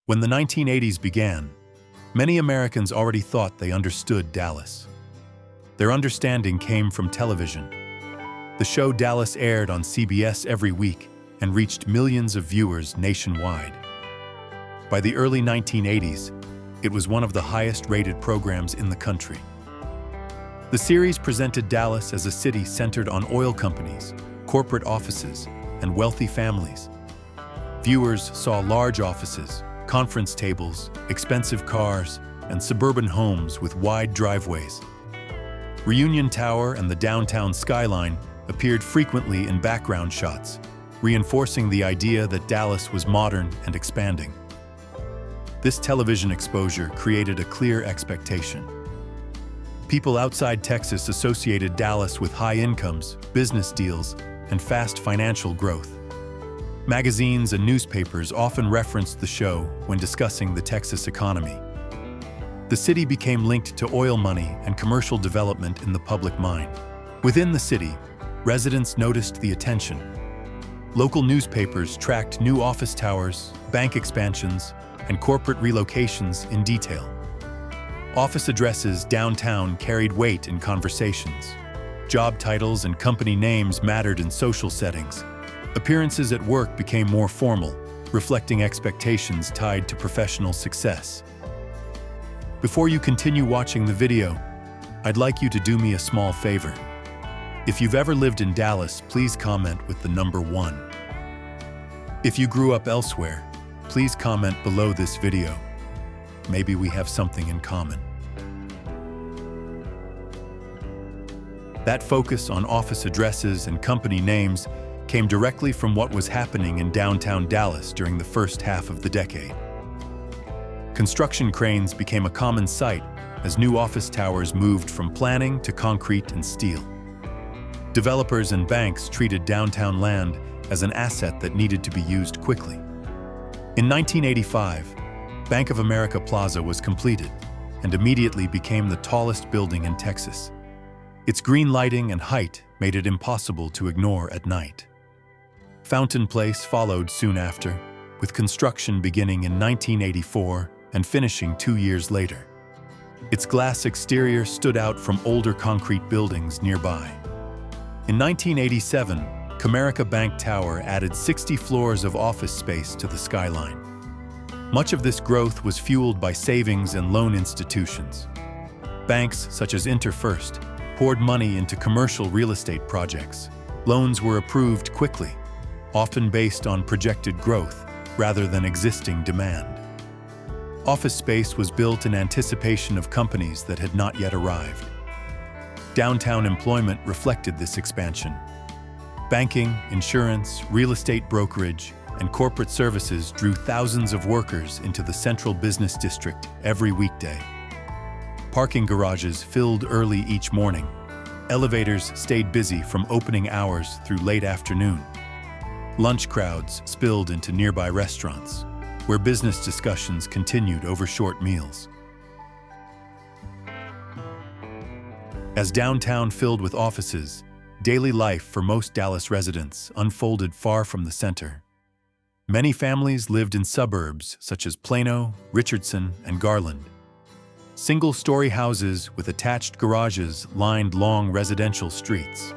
When the 1980s began, many Americans already thought they understood Dallas. Their understanding came from television. The show Dallas aired on CBS every week and reached millions of viewers nationwide. By the early 1980s, it was one of the highest-rated programs in the country. The series presented Dallas as a city centered on oil companies, corporate offices, and wealthy families. Viewers saw large offices, conference tables, expensive cars, and suburban homes with wide driveways. Reunion Tower and the downtown skyline appeared frequently in background shots, reinforcing the idea that Dallas was modern and expanding. This television exposure created a clear expectation. People outside Texas associated Dallas with high incomes, business deals, and fast financial growth. Magazines and newspapers often referenced the show when discussing the Texas economy. The city became linked to oil money and commercial development in the public mind. Within the city, residents noticed the attention. Local newspapers tracked new office towers, bank expansions, and corporate relocations in detail. Office addresses downtown carried weight in conversations. Job titles and company names mattered in social settings. Appearances at work became more formal, reflecting expectations tied to professional success. Before you continue watching the video, I'd like you to do me a small favor. If you've ever lived in Dallas, please comment with the number 1. If you grew up elsewhere, please comment below this video. Maybe we have something in common. That focus on office addresses and company names came directly from what was happening in downtown Dallas during the first half of the decade. Construction cranes became a common sight as new office towers moved from planning to concrete and steel. Developers and banks treated downtown land as an asset that needed to be used quickly. In 1985, Bank of America Plaza was completed and immediately became the tallest building in Texas. Its green lighting and height made it impossible to ignore at night. Fountain Place followed soon after, with construction beginning in 1984 and finishing 2 years later. Its glass exterior stood out from older concrete buildings nearby. In 1987, Comerica Bank Tower added 60 floors of office space to the skyline. Much of this growth was fueled by savings and loan institutions. Banks such as InterFirst poured money into commercial real estate projects. Loans were approved quickly, often based on projected growth rather than existing demand. Office space was built in anticipation of companies that had not yet arrived. Downtown employment reflected this expansion. Banking, insurance, real estate brokerage, and corporate services drew thousands of workers into the central business district every weekday. Parking garages filled early each morning. Elevators stayed busy from opening hours through late afternoon. Lunch crowds spilled into nearby restaurants, where business discussions continued over short meals. As downtown filled with offices, daily life for most Dallas residents unfolded far from the center. Many families lived in suburbs such as Plano, Richardson, and Garland. Single-story houses with attached garages lined long residential streets.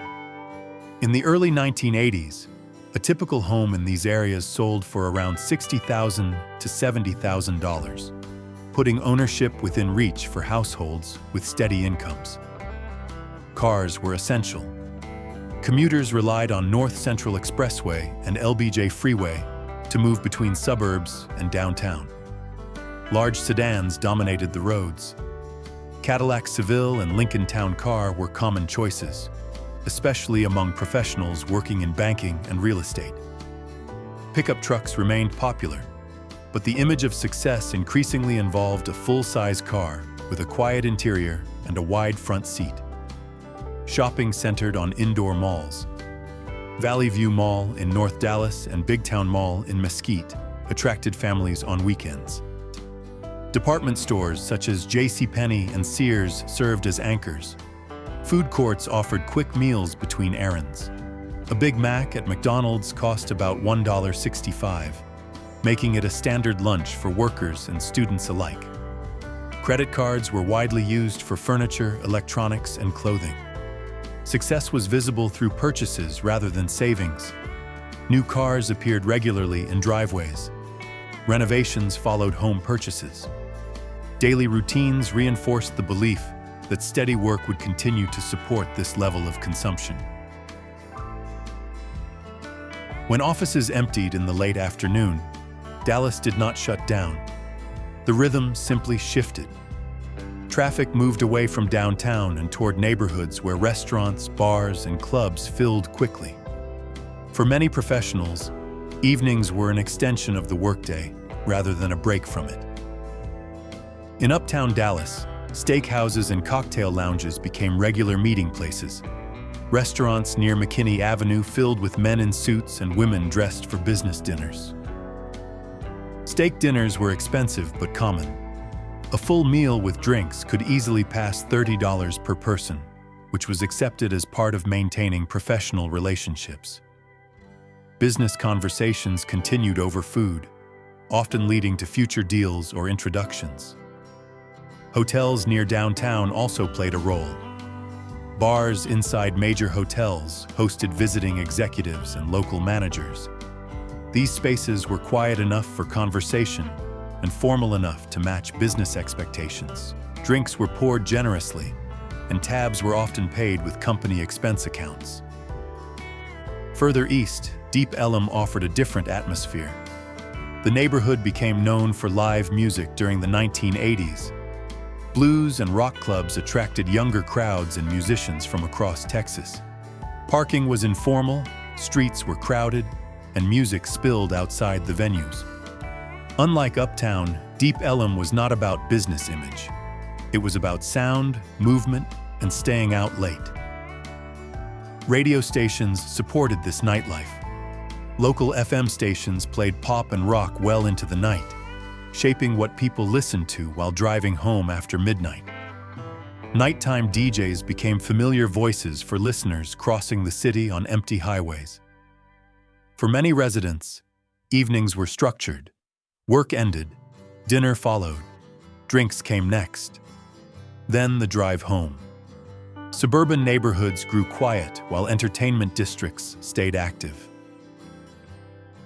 In the early 1980s, a typical home in these areas sold for around $60,000 to $70,000, putting ownership within reach for households with steady incomes. Cars were essential. Commuters relied on North Central Expressway and LBJ Freeway to move between suburbs and downtown. Large sedans dominated the roads. Cadillac Seville and Lincoln Town Car were common choices, especially among professionals working in banking and real estate. Pickup trucks remained popular, but the image of success increasingly involved a full-size car with a quiet interior and a wide front seat. Shopping centered on indoor malls. Valley View Mall in North Dallas and Big Town Mall in Mesquite attracted families on weekends. Department stores such as JCPenney and Sears served as anchors. Food courts offered quick meals between errands. A Big Mac at McDonald's cost about $1.65. making it a standard lunch for workers and students alike. Credit cards were widely used for furniture, electronics, and clothing. Success was visible through purchases rather than savings. New cars appeared regularly in driveways. Renovations followed home purchases. Daily routines reinforced the belief that steady work would continue to support this level of consumption. When offices emptied in the late afternoon, Dallas did not shut down. The rhythm simply shifted. Traffic moved away from downtown and toward neighborhoods where restaurants, bars, and clubs filled quickly. For many professionals, evenings were an extension of the workday rather than a break from it. In uptown Dallas, steakhouses and cocktail lounges became regular meeting places. Restaurants near McKinney Avenue filled with men in suits and women dressed for business dinners. Steak dinners were expensive but common. A full meal with drinks could easily pass $30 per person, which was accepted as part of maintaining professional relationships. Business conversations continued over food, often leading to future deals or introductions. Hotels near downtown also played a role. Bars inside major hotels hosted visiting executives and local managers. These spaces were quiet enough for conversation and formal enough to match business expectations. Drinks were poured generously, and tabs were often paid with company expense accounts. Further east, Deep Ellum offered a different atmosphere. The neighborhood became known for live music during the 1980s. Blues and rock clubs attracted younger crowds and musicians from across Texas. Parking was informal, streets were crowded, and music spilled outside the venues. Unlike Uptown, Deep Ellum was not about business image. It was about sound, movement, and staying out late. Radio stations supported this nightlife. Local FM stations played pop and rock well into the night, shaping what people listened to while driving home after midnight. Nighttime DJs became familiar voices for listeners crossing the city on empty highways. For many residents, evenings were structured. Work ended, dinner followed, drinks came next. Then the drive home. Suburban neighborhoods grew quiet while entertainment districts stayed active.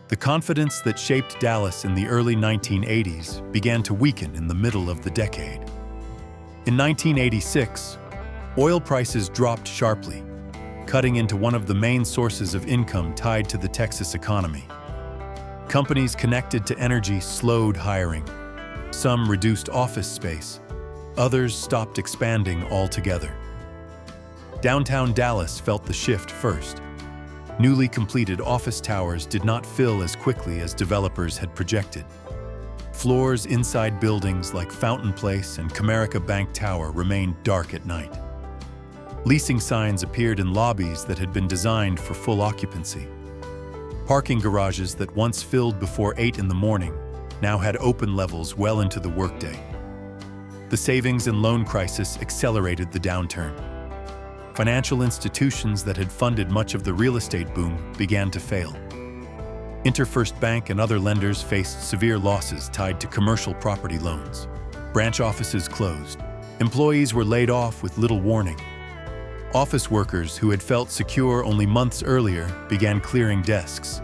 The confidence that shaped Dallas in the early 1980s began to weaken in the middle of the decade. In 1986, oil prices dropped sharply, cutting into one of the main sources of income tied to the Texas economy. Companies connected to energy slowed hiring. Some reduced office space. Others stopped expanding altogether. Downtown Dallas felt the shift first. Newly completed office towers did not fill as quickly as developers had projected. Floors inside buildings like Fountain Place and Comerica Bank Tower remained dark at night. Leasing signs appeared in lobbies that had been designed for full occupancy. Parking garages that once filled before 8 in the morning now had open levels well into the workday. The savings and loan crisis accelerated the downturn. Financial institutions that had funded much of the real estate boom began to fail. Interfirst Bank and other lenders faced severe losses tied to commercial property loans. Branch offices closed. Employees were laid off with little warning. Office workers who had felt secure only months earlier began clearing desks.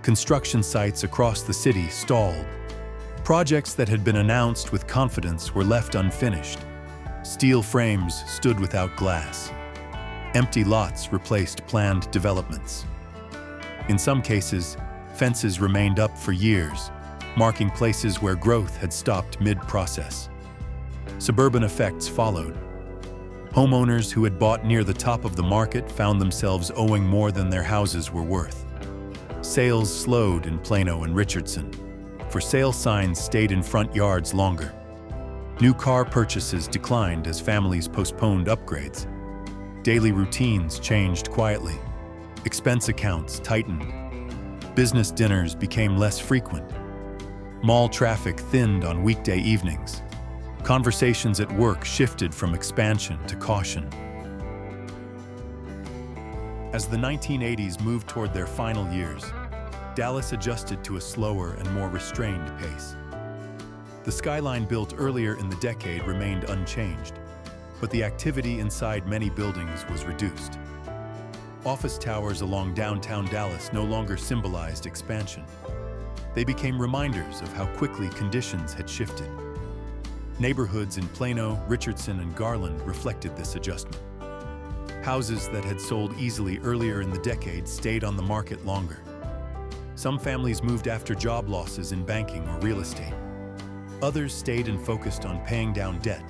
Construction sites across the city stalled. Projects that had been announced with confidence were left unfinished. Steel frames stood without glass. Empty lots replaced planned developments. In some cases, fences remained up for years, marking places where growth had stopped mid-process. Suburban effects followed. Homeowners who had bought near the top of the market found themselves owing more than their houses were worth. Sales slowed in Plano and Richardson. For sale signs stayed in front yards longer. New car purchases declined as families postponed upgrades. Daily routines changed quietly. Expense accounts tightened. Business dinners became less frequent. Mall traffic thinned on weekday evenings. Conversations at work shifted from expansion to caution. As the 1980s moved toward their final years, Dallas adjusted to a slower and more restrained pace. The skyline built earlier in the decade remained unchanged, but the activity inside many buildings was reduced. Office towers along downtown Dallas no longer symbolized expansion. They became reminders of how quickly conditions had shifted. Neighborhoods in Plano, Richardson, and Garland reflected this adjustment. Houses that had sold easily earlier in the decade stayed on the market longer. Some families moved after job losses in banking or real estate. Others stayed and focused on paying down debt.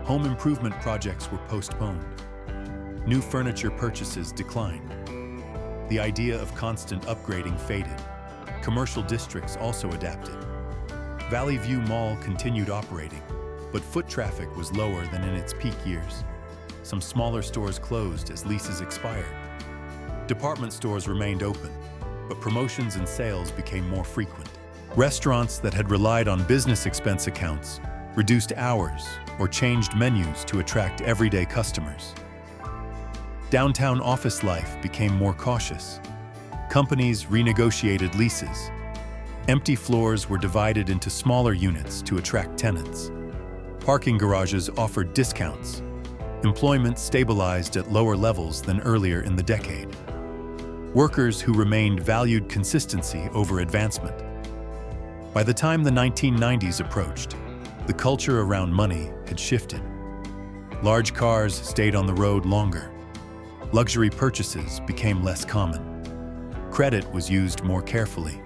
Home improvement projects were postponed. New furniture purchases declined. The idea of constant upgrading faded. Commercial districts also adapted. Valley View Mall continued operating, but foot traffic was lower than in its peak years. Some smaller stores closed as leases expired. Department stores remained open, but promotions and sales became more frequent. Restaurants that had relied on business expense accounts reduced hours or changed menus to attract everyday customers. Downtown office life became more cautious. Companies renegotiated leases. Empty floors were divided into smaller units to attract tenants. Parking garages offered discounts. Employment stabilized at lower levels than earlier in the decade. Workers who remained valued consistency over advancement. By the time the 1990s approached, the culture around money had shifted. Large cars stayed on the road longer. Luxury purchases became less common. Credit was used more carefully.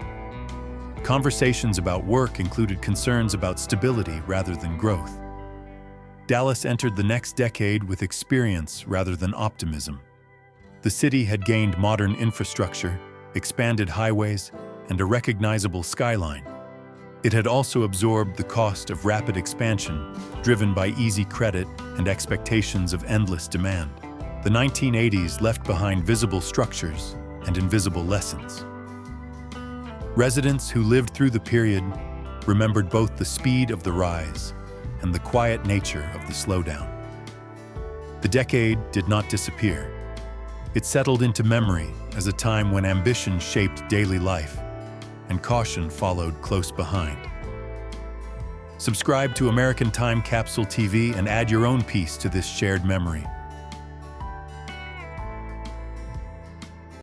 Conversations about work included concerns about stability rather than growth. Dallas entered the next decade with experience rather than optimism. The city had gained modern infrastructure, expanded highways, and a recognizable skyline. It had also absorbed the cost of rapid expansion, driven by easy credit and expectations of endless demand. The 1980s left behind visible structures and invisible lessons. Residents who lived through the period remembered both the speed of the rise and the quiet nature of the slowdown. The decade did not disappear. It settled into memory as a time when ambition shaped daily life and caution followed close behind. Subscribe to American Time Capsule TV and add your own piece to this shared memory.